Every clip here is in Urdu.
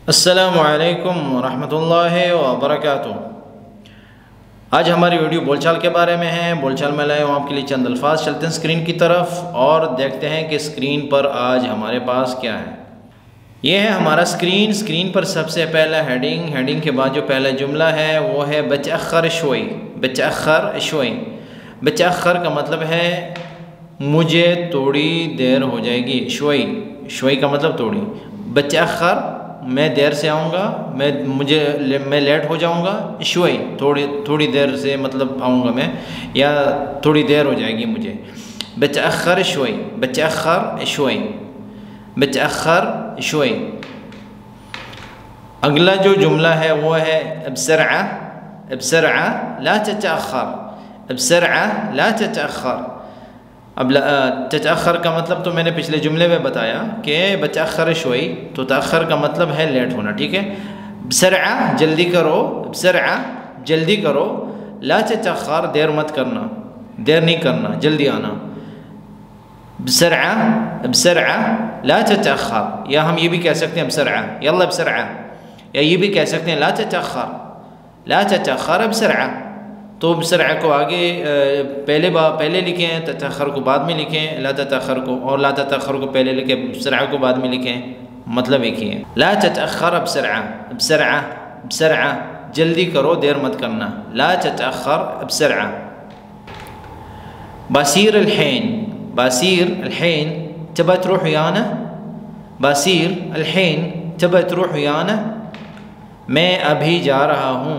السلام علیکم ورحمۃ اللہ وبرکاتہ۔ آج ہماری ویڈیو بول چال کے بارے میں ہے۔ بول چال میں لائے ہوں آپ کے لیے چند الفاظ۔ چلتے ہیں اسکرین کی طرف اور دیکھتے ہیں کہ اسکرین پر آج ہمارے پاس کیا ہے۔ یہ ہے ہمارا اسکرین۔ اسکرین پر سب سے پہلا ہیڈنگ کے بعد جو پہلا جملہ ہے وہ ہے بتأخر شوئی۔ بتأخر شوئی، بتأخر کا مطلب ہے مجھے تھوڑی دیر ہو جائے گی۔ شوئی کا مطلب تھوڑی۔ بتأخر میں دیر سے آؤں گا، میں لیٹ ہو جاؤں گا۔ شوئی تھوڑی دیر سے مطلب آؤں گا میں، یا تھوڑی دیر ہو جائے گی مجھے۔ بتأخر شوئی، بتأخر شوئی، بتأخر شوئی۔ اگلا جو جملہ ہے وہ ہے بسرعہ، بسرعہ لا تتأخر، بسرعہ لا تتأخر۔ اب تتأخر کا مطلب تو میں نے پچھلے جملے میں بتایا کہ بتأخر شوئی، تو تأخر کا مطلب ہے لیٹ ہونا، ٹھیک ہے۔ بسرعہ جلدی کرو، بسرعہ جلدی کرو، لا تتأخر دیر مت کرنا، دیر نہیں کرنا، جلدی آنا۔ بسرعہ، بسرعہ لا تتأخر، یا ہم یہ بھی کہہ سکتے ہیں بسرعہ، یلا بسرعہ، یا یہ بھی کہہ سکتے ہیں لا تتأخر، لا تتأخر بسرعہ۔ تو بسرعہ کو آگے پہلے لکھیں، تتأخر کو بعد میں لکھیں، لا تتأخر کو، اور لا تتأخر کو پہلے لکھیں، بسرعہ کو بعد میں لکھیں، مطلب ایک ہی ہے۔ لا تتأخر بسرعہ، بسرعہ، بسرعہ جلدی کرو دیر مت کرنا، لا تتأخر بسرعہ۔ بصير الحين، بصير الحين تبى تروح ويانا، بصير الحين تبى تروح ويانا، میں ابھی جا رہا ہوں،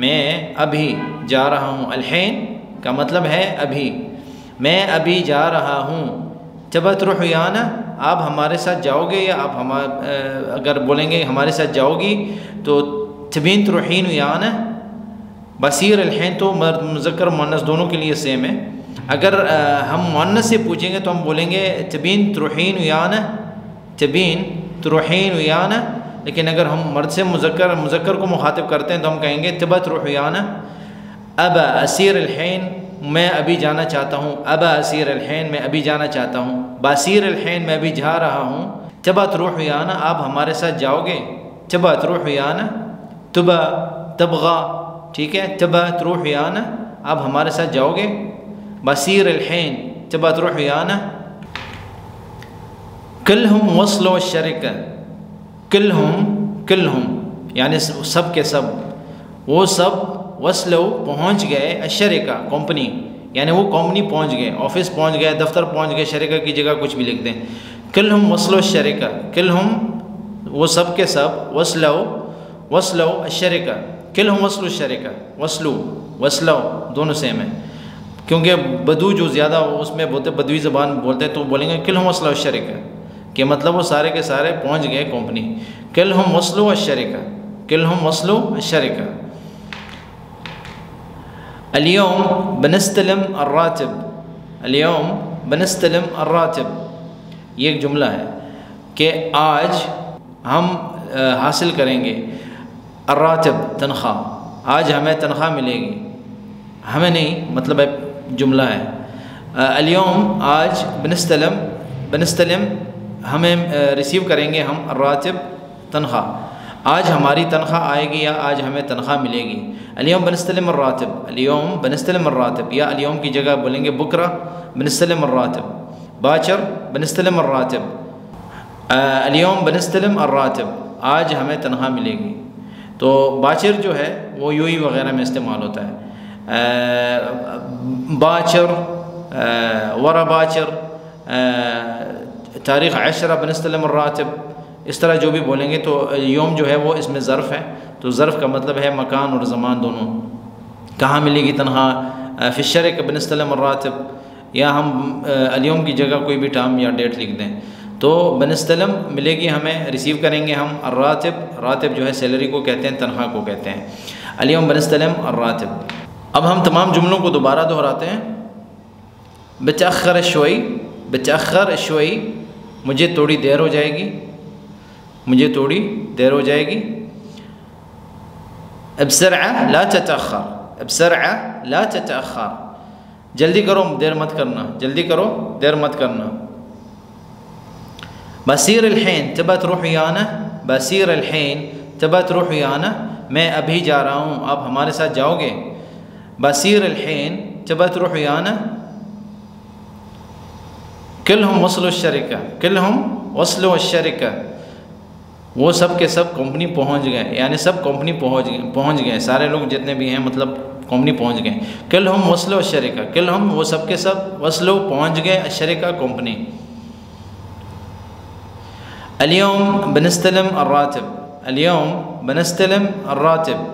میں ابھی جا رہا ہوں۔ الحین کا مطلب ہے ابھی، میں ابھی جا رہا ہوں۔ تبى تروح ويانا، آپ ہمارے ساتھ جاؤ گے، یا آپ اگر بولیں گے ہمارے ساتھ جاؤ گی تو تبين تروحين ويانا۔ بصير الحين تو مذکر مؤنث دونوں کے لیے سیم ہے۔ اگر ہم مؤنث سے پوچھیں گے تو ہم بولیں گے تبين تروحين ويانا، تبين تروحين ويانا۔ لیکن اگر ہم مرد سے مذکر کو مخاطب کرتے ہیں تو ہم کہیں گے تبى تروح ويانا۔ ابا اسیر الحین، میں ابھی جانا چاہتا ہوں، ابا اسیر الحین میں ابھی جانا چاہتا ہوں۔ بصير الحین میں ابھی جا رہا ہوں۔ تبى تروح ويانا آپ ہمارے ساتھ جاؤ گے، تبى تروح ويانا، تبى تبغى، ٹھیک ہے، تبى تروح ويانا آپ ہمارے ساتھ جاؤ گے۔ بصير الحين تبى تروح ويانا۔ كلهم وصلوا الشركة، كلهم یعنی سب کے سب، وہ سب وصلوا پہنچ گئے، الشركة کمپنی، یعنی وہ کمپنی پہنچ گئے، آفس پہنچ گئے، دفتر پہنچ گئے، شرکہ کی جگہ کچھ بھی لکھ دیں۔ كلهم وصلوا الشركة، كلهم وہ سب کے سب، وصلوا الشركة، كلهم وصلوا الشركة، وصلوا دونوں سیم ہیں، کیونکہ بدو جو زیادہ اس میں بولتے بدوی زبان بولتے ہیں تو بولیں گے كلهم وصلوا الشركة، کہ مطلب وہ سارے کے سارے پہنچ گئے کمپنی۔ كلهم وصلوا الشركة، كلهم وصلوا الشركة۔ اليوم بنستلم الراتب، اليوم بنستلم الراتب، یہ ایک جملہ ہے کہ آج ہم حاصل کریں گے الراتب تنخواہ، آج ہمیں تنخواہ ملے گی، ہمیں نہیں، مطلب جملہ ہے۔ اليوم آج بنستلم ہمیں ریسیو کریں گے ہم الراتب تنخواہ، آج ہماری تنخواہ آئے گی یا آج ہمیں تنخواہ ملے گی۔ اليوم بنستلم الراتب، اليوم بنستلم الراتب، یا اليوم کی جگہ بولیں گے بکرہ بنستلم الراتب، باچر بنستلم الراتب، اليوم بنستلم الراتب آج ہمیں تنخواہ ملے گی۔ تو باچر جو ہے وہ یوئی وغیرہ میں استعمال ہوتا ہے، باچر، ورا باچر، تاریخ 10 بنستلم الراتب، اس طرح جو بھی بولیں گے۔ تو یوم جو ہے وہ اس میں ظرف ہے، تو ظرف کا مطلب ہے مکان اور زمان دونوں، کہاں ملے گی تنخواہ۔ فی الشرکہ بنستلم الراتب، یا ہم اليوم کی جگہ کوئی بھی ٹائم یا ڈیٹ لکھ دیں، تو بنستلم ملے گی ہمیں، ریسیو کریں گے ہم الراتب، راتب جو ہے سیلری کو کہتے ہیں، تنخواہ کو کہتے ہیں۔ اليوم بنستلم الراتب۔ اب ہم تمام جملوں کو دوبارہ دہراتے ہیں۔ بتأخر شوئی، بتأخر شوئی مجھے تھوڑی دیر ہو جائے گی، مجھے تھوڑی دیر ہو جائے گی۔ بسرعہ لا تتأخر، بسرعہ لا تتأخر جلدی کرو دیر مت کرنا، جلدی کرو دیر مت کرنا۔ بصير الحين تبى تروح ويانا، بصير الحين تبى تروح ويانا میں ابھی جا رہا ہوں آپ ہمارے ساتھ جاؤ گے بصير الحين تبى تروح ويانا كلهم وصلوا الشركة كلهم وصلوا الشركة وہ سب کے سب کمپنی پہنچ گئے یعنی سب کمپنی پہنچ گئے سارے لوگ جتنے بھی ہیں مطلب کمپنی پہنچ گئے كلهم وصلوا الشركة كلهم وہ سب کے سب وصلوا پہنچ گئے الشركة کمپنی اليوم بنستلم الراتب اليوم بنستلم الراتب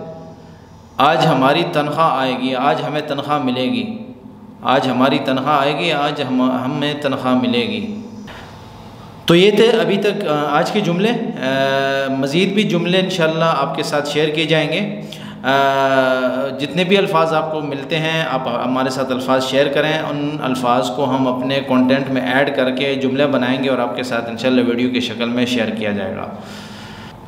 آج ہماری تنخواہ آئے گی آج ہمیں تنخواہ ملے گی آج ہماری تنخواہ آئے گی آج ہمیں تنخواہ ملے گی تو یہ تھے ابھی تک آج کے جملے مزید بھی جملے انشاءاللہ آپ کے ساتھ شیئر کیے جائیں گے جتنے بھی الفاظ آپ کو ملتے ہیں آپ ہمارے ساتھ الفاظ شیئر کریں ان الفاظ کو ہم اپنے کنٹینٹ میں ایڈ کر کے جملے بنائیں گے اور آپ کے ساتھ انشاءاللہ ویڈیو کی شکل میں شیئر کیا جائے گا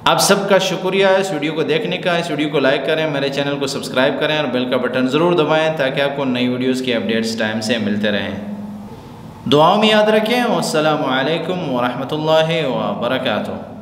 آپ سب کا شکریہ اس ویڈیو کو دیکھنے کا اس ویڈیو کو لائک کریں میرے چینل کو سبسکرائب کریں اور بیل کا بٹن ضرور دبائیں تاکہ آپ کو نئی ویڈیوز کی اپڈیٹس ٹائم سے ملتے رہیں دعاؤں میں یاد رکھیں والسلام علیکم ورحمۃ اللہ وبرکاتہ